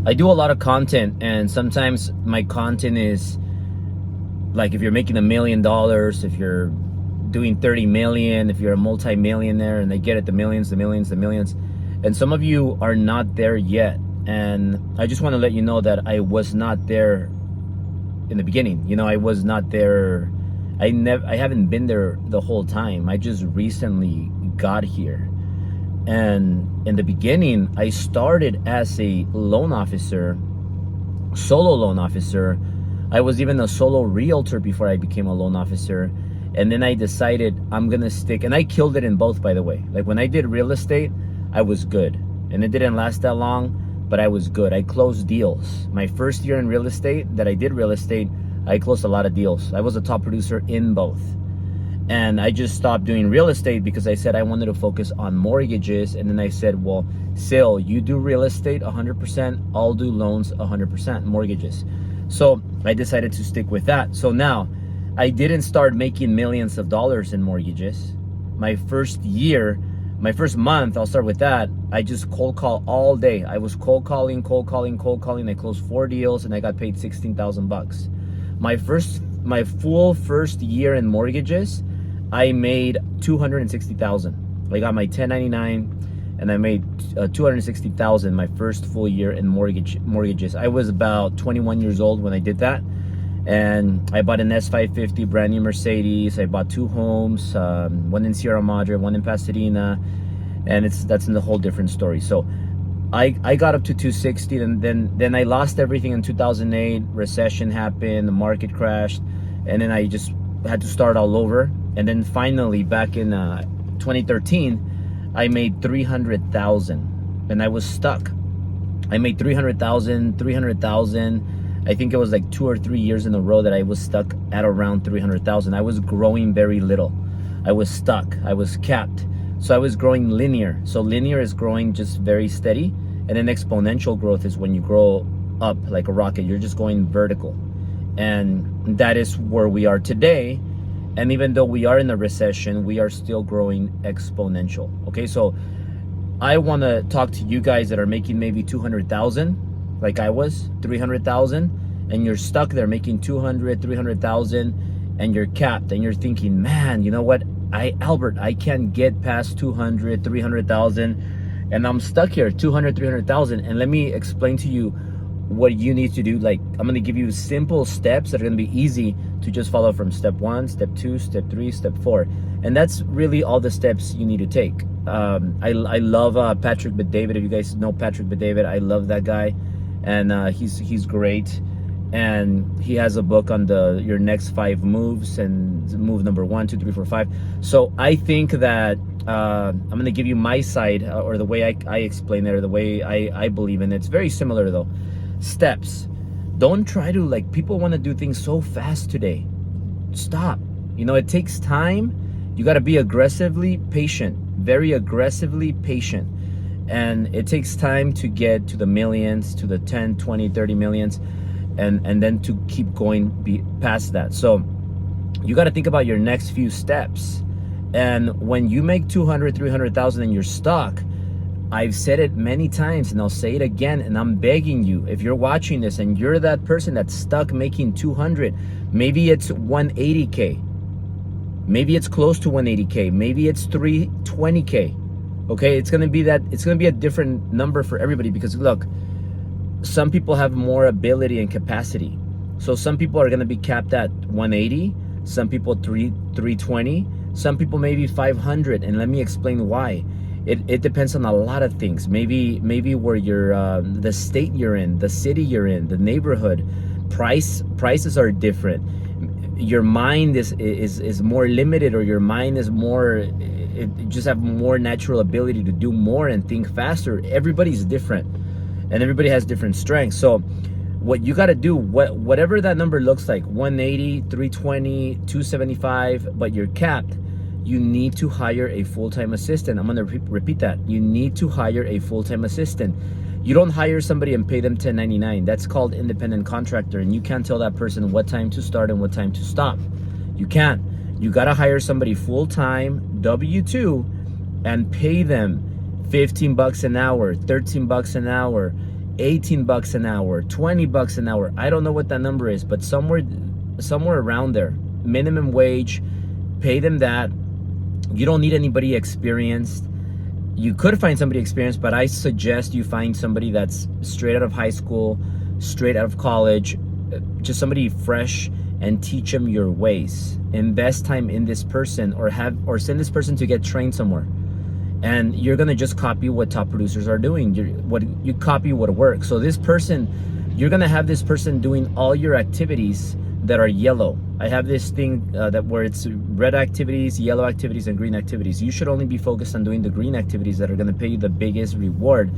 I do a lot of content, and sometimes my content is like, if you're making $1 million, if you're doing 30 million, if you're a multi-millionaire, and they get it, the millions, the millions, the millions. And some of you are not there yet. And I just want to let you know that I was not there in the beginning. You know, I was not there. I haven't been there the whole time. I just recently got here. And in the beginning, I started as a loan officer, solo loan officer. I was even a solo realtor before I became a loan officer. And then I decided I'm gonna stick, and I killed it in both, by the way. Like when I did real estate, I was good. And it didn't last that long, but I was good. I closed deals. My first year in real estate that I did real estate, I closed a lot of deals. I was a top producer in both. And I just stopped doing real estate because I said I wanted to focus on mortgages. And then I said, well, Sil, you do real estate 100%, I'll do loans 100%, mortgages. So I decided to stick with that. So now I didn't start making millions of dollars in mortgages. My first year, my first month, I'll start with that. I just cold call all day. I was cold calling. I closed 4 deals and I got paid 16,000 bucks. My full first year in mortgages, I made 260,000. I got my 1099 and I made 260,000 my first full year in mortgages. I was about 21 years old when I did that. And I bought an S550 brand new Mercedes. I bought 2 homes, one in Sierra Madre, one in Pasadena, and that's in a whole different story. So I got up to 260, and then I lost everything in 2008. Recession happened, the market crashed, and then I just had to start all over. And then finally, back in 2013, I made 300,000, and I was stuck. I made 300,000. I think it was like 2 or 3 years in a row that I was stuck at around 300,000. I was growing very little. I was stuck. I was capped. So I was growing linear. So linear is growing just very steady. And then exponential growth is when you grow up like a rocket. You're just going vertical. And that is where we are today. And even though we are in a recession, we are still growing exponential. Okay, so I want to talk to you guys that are making maybe 200,000. Like I was, 300,000, and you're stuck there making 200, 300,000, and you're capped, and you're thinking, man, you know what? Albert, I can't get past 200, 300,000, and I'm stuck here, 200, 300,000. And let me explain to you what you need to do. Like, I'm going to give you simple steps that are going to be easy to just follow from step 1, step 2, step 3, step 4. And that's really all the steps you need to take. I love Patrick Bet-David. If you guys know Patrick Bet-David, I love that guy. And he's great, and he has a book on your next 5 moves, and move number 1, 2, 3, 4, 5. So I think that I'm gonna give you my side, or the way I explain it, or the way I believe in it. It's very similar though. Steps. Don't try to, like, people want to do things so fast today. Stop. You know, it takes time. You got to be aggressively patient, very aggressively patient. And it takes time to get to the millions, to the 10, 20, 30 millions, and then to keep going past that. So you got to think about your next few steps. And when you make 200, 300,000 and you're stuck, I've said it many times and I'll say it again, and I'm begging you, if you're watching this and you're that person that's stuck making 200, maybe it's 180K, maybe it's close to 180K, maybe it's 320K. Okay, it's gonna be a different number for everybody, because look, some people have more ability and capacity. So some people are gonna be capped at 180, some people 320, some people maybe 500, and let me explain why. It depends on a lot of things. Maybe where you're, the state you're in, the city you're in, the neighborhood. Prices are different. Your mind is more limited, or your mind is more. It just have more natural ability to do more and think faster. Everybody's different, and everybody has different strengths. So what you got to do, whatever that number looks like, 180, 320, 275, but you're capped, you need to hire a full-time assistant. I'm going to repeat that. You need to hire a full-time assistant. You don't hire somebody and pay them 1099. That's called independent contractor, and you can't tell that person what time to start and what time to stop. You can't. You got to hire somebody full-time, W-2, and pay them $15 an hour, $13 an hour, 18 bucks an hour, 20 bucks an hour. I don't know what that number is, but somewhere around there. Minimum wage, pay them that. You don't need anybody experienced. You could find somebody experienced, but I suggest you find somebody that's straight out of high school, straight out of college, just somebody fresh, and teach them your ways. Invest time in this person, or send this person to get trained somewhere. And you're gonna just copy what top producers are doing. You copy what works. So this person, you're gonna have this person doing all your activities that are yellow. I have this thing where it's red activities, yellow activities, and green activities. You should only be focused on doing the green activities that are gonna pay you the biggest reward.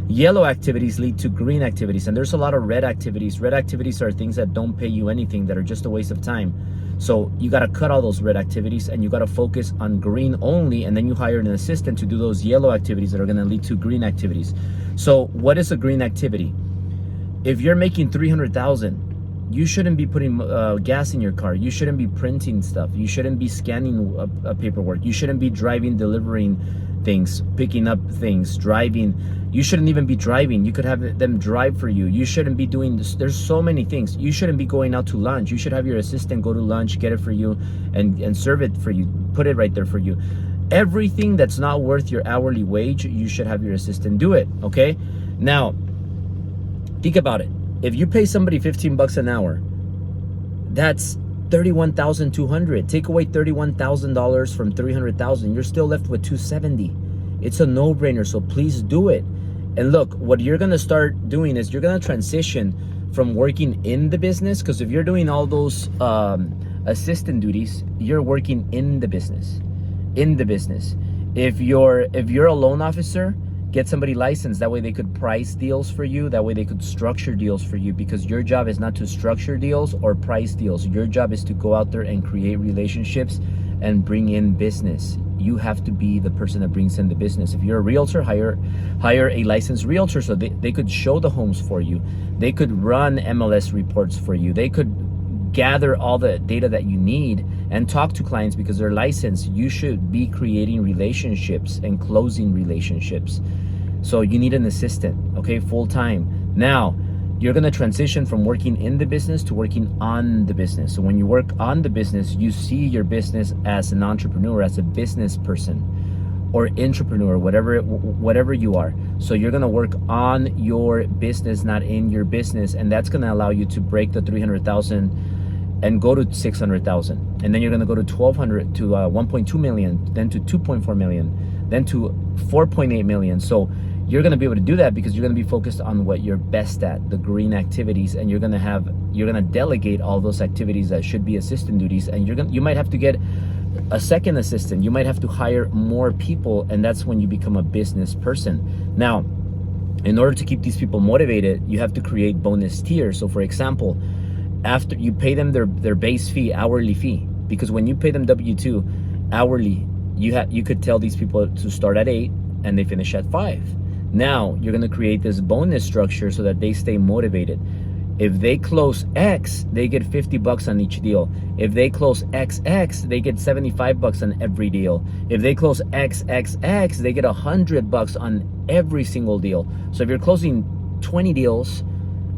Yellow activities lead to green activities, and there's a lot of red activities. Red activities are things that don't pay you anything, that are just a waste of time. So you got to cut all those red activities, and you got to focus on green only, and then you hire an assistant to do those yellow activities that are going to lead to green activities. So what is a green activity? If you're making 300,000, you shouldn't be putting gas in your car. You shouldn't be printing stuff. You shouldn't be scanning paperwork. You shouldn't be driving, delivering things, picking up things, driving. You shouldn't even be driving. You could have them drive for you. You shouldn't be doing this. There's so many things. You shouldn't be going out to lunch. You should have your assistant go to lunch, get it for you, and serve it for you, put it right there for you. Everything that's not worth your hourly wage, you should have your assistant do it, okay? Now, think about it. If you pay somebody 15 bucks an hour, that's $31,200. Take away $31,000 from $300,000, you're still left with $270. It's a no-brainer, so please do it. And look, what you're gonna start doing is you're gonna transition from working in the business, because if you're doing all those assistant duties, you're working in the business. If you're a loan officer, get somebody licensed. That way they could price deals for you. That way they could structure deals for you, because your job is not to structure deals or price deals. Your job is to go out there and create relationships and bring in business. You have to be the person that brings in the business. If you're a realtor, hire a licensed realtor, so they could show the homes for you. They could run MLS reports for you. They could gather all the data that you need and talk to clients because they're licensed. You should be creating relationships and closing relationships. So you need an assistant, okay, full time. Now, you're gonna transition from working in the business to working on the business. So when you work on the business, you see your business as an entrepreneur, as a business person or entrepreneur, whatever you are. So you're gonna work on your business, not in your business, and that's gonna allow you to break the 300,000 and go to 600,000, and then you're gonna go to 1,200 to 1.2 million, then to 2.4 million, then to 4.8 million. So you're gonna be able to do that because you're gonna be focused on what you're best at, the green activities, and you're gonna delegate all those activities that should be assistant duties, and you might have to get a second assistant. You might have to hire more people, and that's when you become a business person. Now, in order to keep these people motivated, you have to create bonus tiers. So for example, after you pay them their base fee, hourly fee, because when you pay them W-2 hourly, you could tell these people to start at 8 and they finish at 5. Now you're going to create this bonus structure so that they stay motivated. If they close X, they get 50 bucks on each deal. If they close XX, they get 75 bucks on every deal. If they close XXX, they get 100 bucks on every single deal. So if you're closing 20 deals,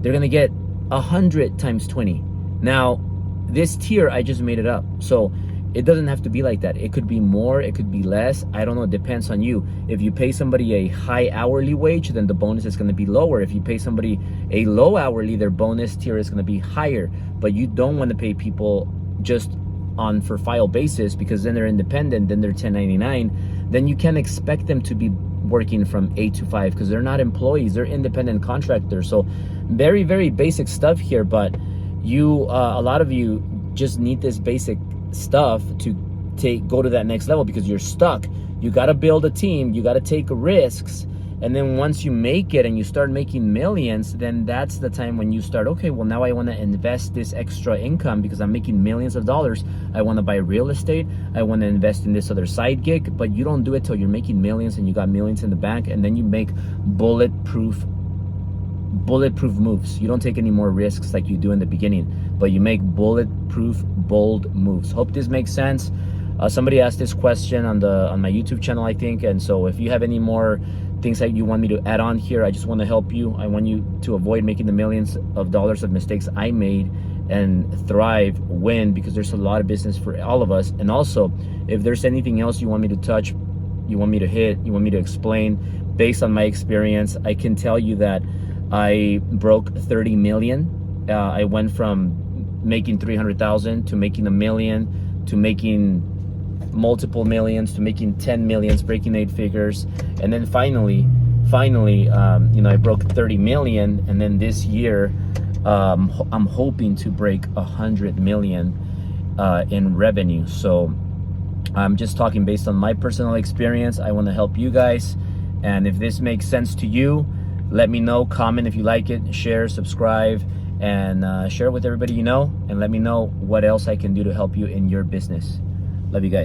they're going to get 100 times 20. Now, this tier, I just made it up. So it doesn't have to be like that. It could be more, it could be less. I don't know, it depends on you. If you pay somebody a high hourly wage, then the bonus is gonna be lower. If you pay somebody a low hourly, their bonus tier is gonna be higher. But you don't wanna pay people just on for file basis, because then they're independent, then they're 1099. Then you can't expect them to be working from 8 to 5 because they're not employees, they're independent contractors. So very, very basic stuff here, but a lot of you just need this basic stuff to go to that next level because you're stuck. You got to build a team, you got to take risks, and then once you make it and you start making millions, then that's the time when you start, okay, well, now I want to invest this extra income because I'm making millions of dollars. I want to buy real estate, I want to invest in this other side gig. But you don't do it till you're making millions and you got millions in the bank, and then you make bulletproof moves. You don't take any more risks like you do in the beginning, but you make bulletproof, bold moves. Hope this makes sense. Somebody asked this question on my YouTube channel, I think, and so if you have any more things that you want me to add on here. I just want to help you. I want you to avoid making the millions of dollars of mistakes I made and thrive, win, because there's a lot of business for all of us. And also, if there's anything else you want me to touch, you want me to hit, you want me to explain, based on my experience, I can tell you that I broke 30 million. I went from making 300,000 to making $1 million, to making multiple millions, to making 10 millions, breaking 8 figures. And then finally, I broke 30 million. And then this year, I'm hoping to break 100 million in revenue. So I'm just talking based on my personal experience. I want to help you guys. And if this makes sense to you, let me know. Comment if you like it, share, subscribe, and share it with everybody you know. And let me know what else I can do to help you in your business. Love you guys.